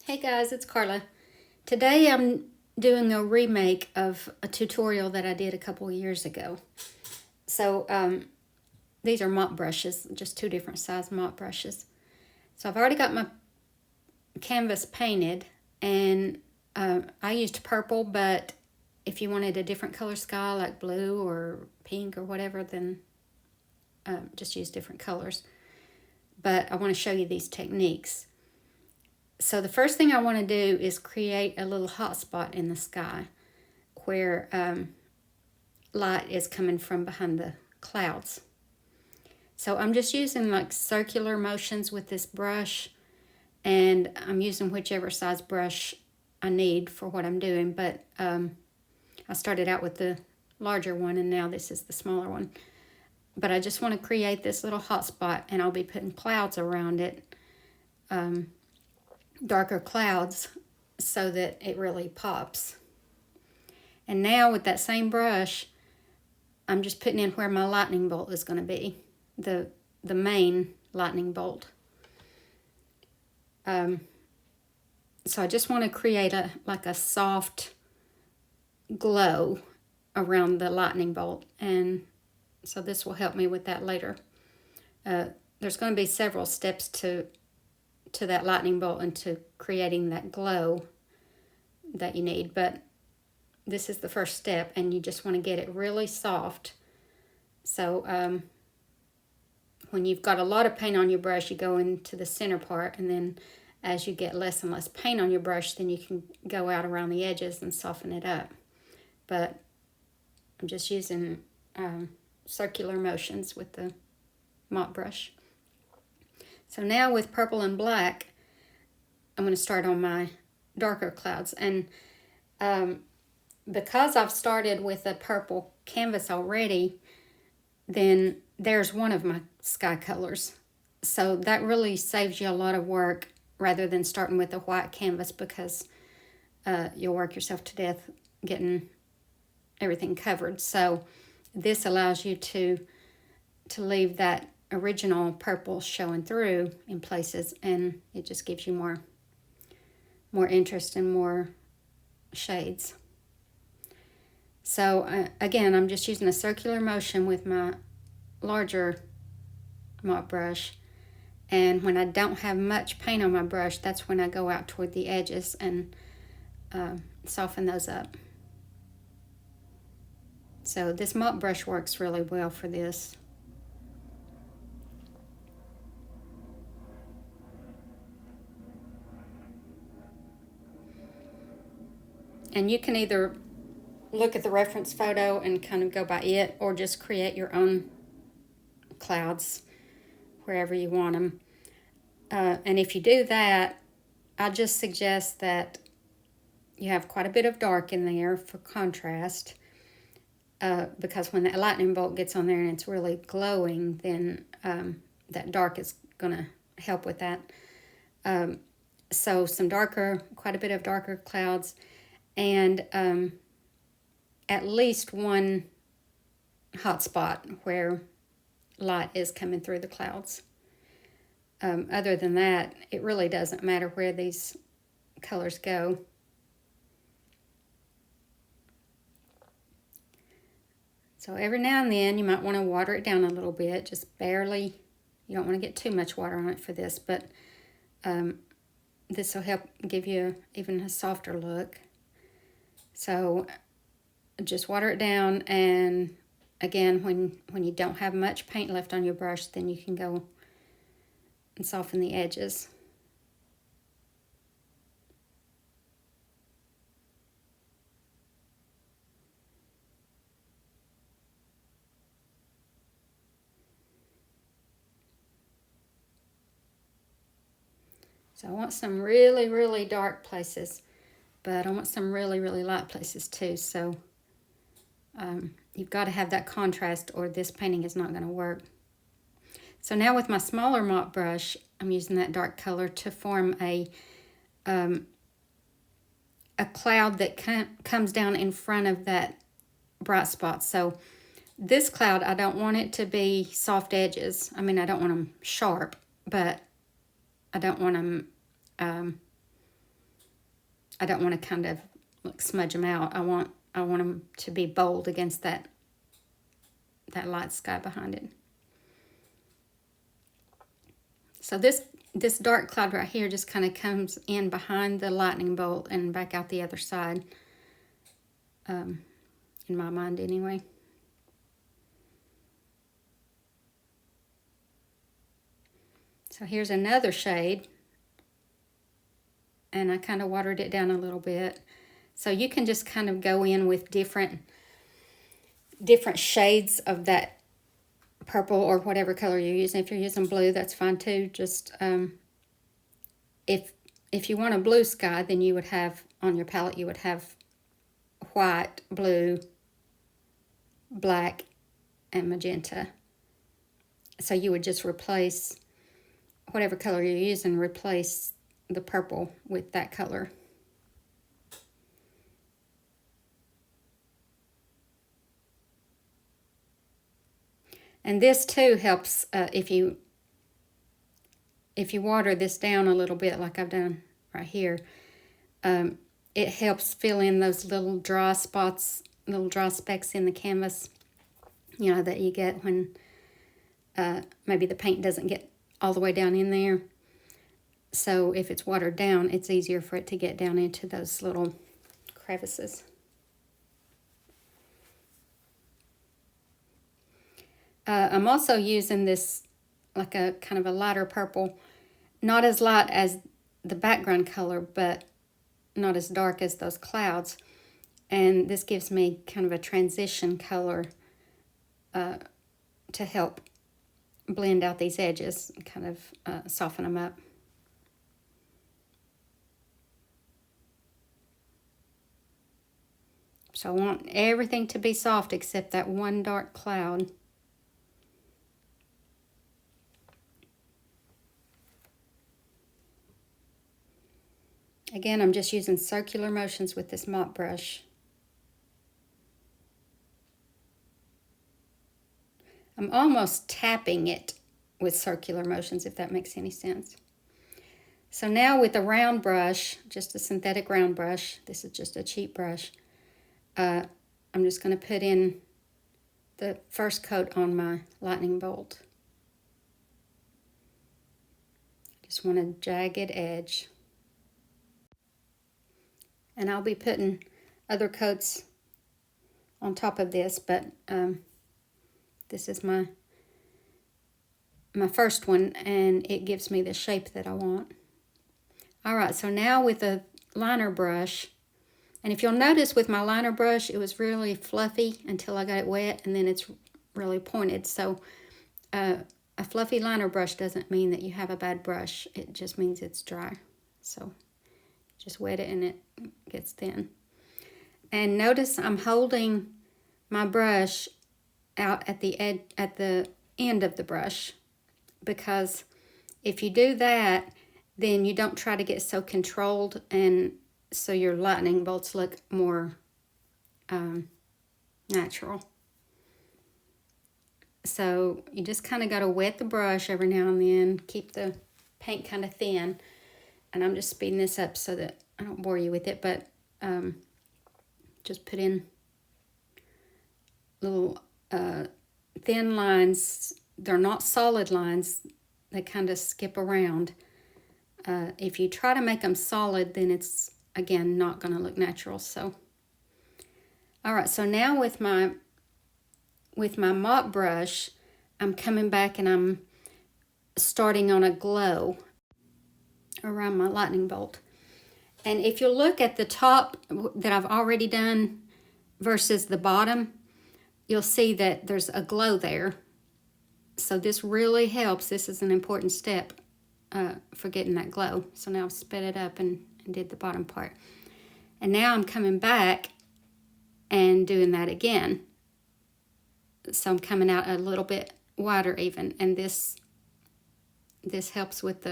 Hey guys, it's Carla. Today I'm doing a remake of a tutorial that I did a couple of years ago. So these are mop brushes, just two different size mop brushes. So I've already got my canvas painted, and I used purple, but if you wanted a different color sky like blue or pink or whatever, then just use different colors. But I want to show you these techniques. So the first thing I want to do is create a little hot spot in the sky where light is coming from behind the clouds. So I'm just using like circular motions with this brush, and I'm using whichever size brush I need for what I'm doing, but I started out with the larger one and now this is the smaller one. But I just want to create this little hot spot, and I'll be putting clouds around it. Darker clouds so that it really pops. And now with that same brush, I'm just putting in where my lightning bolt is going to be, the main lightning bolt. So I just want to create a soft glow around the lightning bolt, and so this will help me with that later. There's going to be several steps to that lightning bolt and to creating that glow that you need, but this is the first step, and you just want to get it really soft. So when you've got a lot of paint on your brush, you go into the center part, and then as you get less and less paint on your brush, then you can go out around the edges and soften it up. But I'm just using circular motions with the mop brush. So now with purple and black, I'm going to start on my darker clouds. And because I've started with a purple canvas already, then there's one of my sky colors. So that really saves you a lot of work rather than starting with a white canvas, because you'll work yourself to death getting everything covered. So this allows you to leave that original purple showing through in places, and it just gives you more interest and more shades. So again, I'm just using a circular motion with my larger mop brush, and when I don't have much paint on my brush, that's when I go out toward the edges and soften those up. So this mop brush works really well for this. And you can either look at the reference photo and kind of go by it, or just create your own clouds wherever you want them. And if you do that, I just suggest that you have quite a bit of dark in there for contrast, because when that lightning bolt gets on there and it's really glowing, then that dark is going to help with that. So quite a bit of darker clouds, and at least one hot spot where light is coming through the clouds. Other than that, it really doesn't matter where these colors go. So every now and then you might want to water it down a little bit, just barely. You don't want to get too much water on it for this, but this will help give you even a softer look. So just water it down, and again, when you don't have much paint left on your brush, then you can go and soften the edges. So I want some really, really dark places, but I want some really, really light places too. So you've got to have that contrast, or this painting is not going to work. So now with my smaller mop brush, I'm using that dark color to form a cloud that comes down in front of that bright spot. So this cloud, I don't want it to be soft edges. I mean, I don't want them sharp, but I don't want them I don't want to kind of like smudge them out. I want them to be bold against that light sky behind it. So this dark cloud right here just kind of comes in behind the lightning bolt and back out the other side, in my mind anyway. So here's another shade, and I kind of watered it down a little bit. So you can just kind of go in with different shades of that purple or whatever color you're using. If you're using blue, that's fine too. Just if you want a blue sky, then you would have on your palette, you would have white, blue, black, and magenta. So you would just replace whatever color you're using, replace the purple with that color. And this too helps if you water this down a little bit, like I've done right here. It helps fill in those little dry spots, little dry specks in the canvas, you know, that you get when maybe the paint doesn't get all the way down in there. So if it's watered down, it's easier for it to get down into those little crevices. I'm also using this like a kind of a lighter purple, not as light as the background color, but not as dark as those clouds. And this gives me kind of a transition color to help blend out these edges and kind of soften them up. So I want everything to be soft except that one dark cloud. Again, I'm just using circular motions with this mop brush. I'm almost tapping it with circular motions, if that makes any sense. So now with a round brush, just a synthetic round brush, this is just a cheap brush, I'm just going to put in the first coat on my lightning bolt. Just want a jagged edge. And I'll be putting other coats on top of this, but this is my first one, and it gives me the shape that I want. All right, so now with a liner brush, and if you'll notice with my liner brush, it was really fluffy until I got it wet, and then it's really pointed. So a fluffy liner brush doesn't mean that you have a bad brush. It just means it's dry. So just wet it and it gets thin. And notice I'm holding my brush out at the end of the brush, because if you do that, then you don't try to get so controlled, and so your lightning bolts look more natural. So you just kind of got to wet the brush every now and then, keep the paint kind of thin. And I'm just speeding this up so that I don't bore you with it, but just put in little thin lines. They're not solid lines. They kind of skip around. If you try to make them solid, then it's, again, not going to look natural. So, all right, so now with my mop brush, I'm coming back and I'm starting on a glow around my lightning bolt. And if you look at the top that I've already done versus the bottom, you'll see that there's a glow there. So this really helps. This is an important step for getting that glow. So now I've sped it up and did the bottom part. And now I'm coming back and doing that again. So I'm coming out a little bit wider even. And this helps with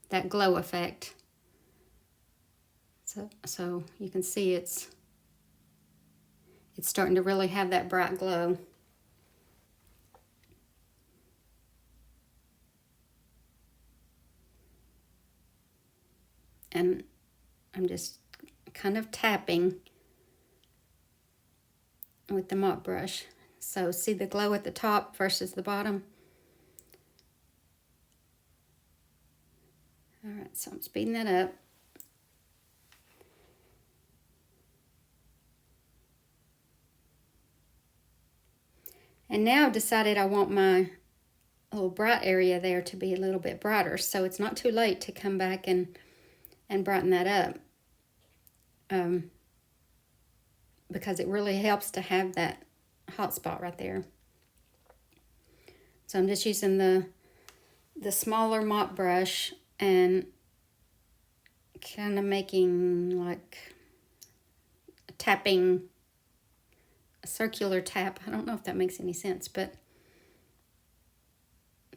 that glow effect. So you can see it's starting to really have that bright glow. And I'm just kind of tapping with the mop brush. So see the glow at the top versus the bottom? All right, so I'm speeding that up. And now I've decided I want my little bright area there to be a little bit brighter, so it's not too late to come back and brighten that up. Because it really helps to have that hot spot right there. So I'm just using the smaller mop brush and kind of making like a tapping, a circular tap. I don't know if that makes any sense, but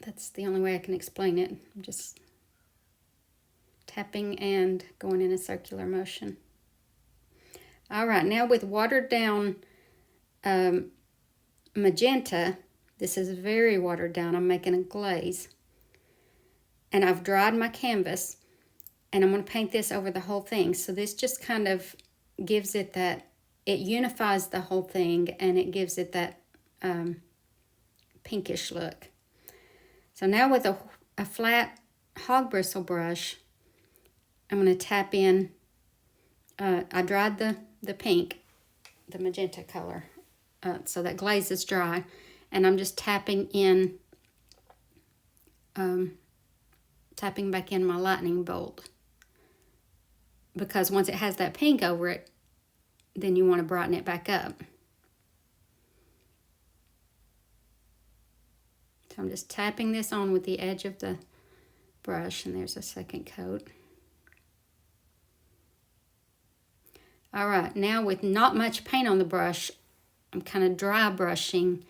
that's the only way I can explain it. I'm just tapping and going in a circular motion. All right, now with watered down magenta, this is very watered down. I'm making a glaze. And I've dried my canvas, and I'm going to paint this over the whole thing. So this just kind of gives it that, it unifies the whole thing, and it gives it that pinkish look. So now with a flat hog bristle brush, I'm going to tap in, I dried the pink, the magenta color, so that glaze is dry, and I'm just tapping in, tapping back in my lightning bolt, because once it has that pink over it, then you want to brighten it back up. So I'm just tapping this on with the edge of the brush, and there's a second coat. All right, now with not much paint on the brush, I'm kind of dry brushing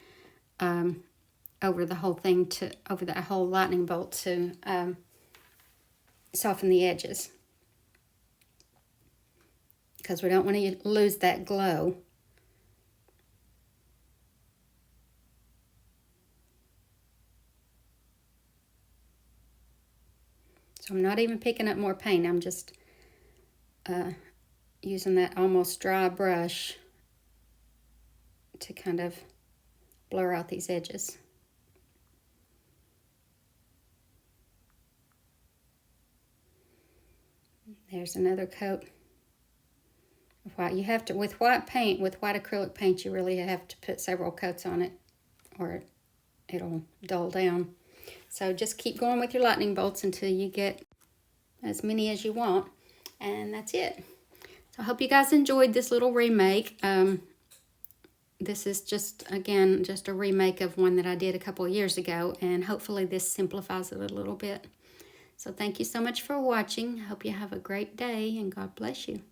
over the whole thing, over that whole lightning bolt to soften the edges, because we don't want to lose that glow. So I'm not even picking up more paint. I'm just using that almost dry brush to kind of blur out these edges. There's another coat of white. You have to, with white paint, with white acrylic paint, you really have to put several coats on it, or it'll dull down. So just keep going with your lightning bolts until you get as many as you want, and that's it. So I hope you guys enjoyed this little remake. This is just, again, just a remake of one that I did a couple of years ago, and hopefully this simplifies it a little bit. So thank you so much for watching. Hope you have a great day, and God bless you.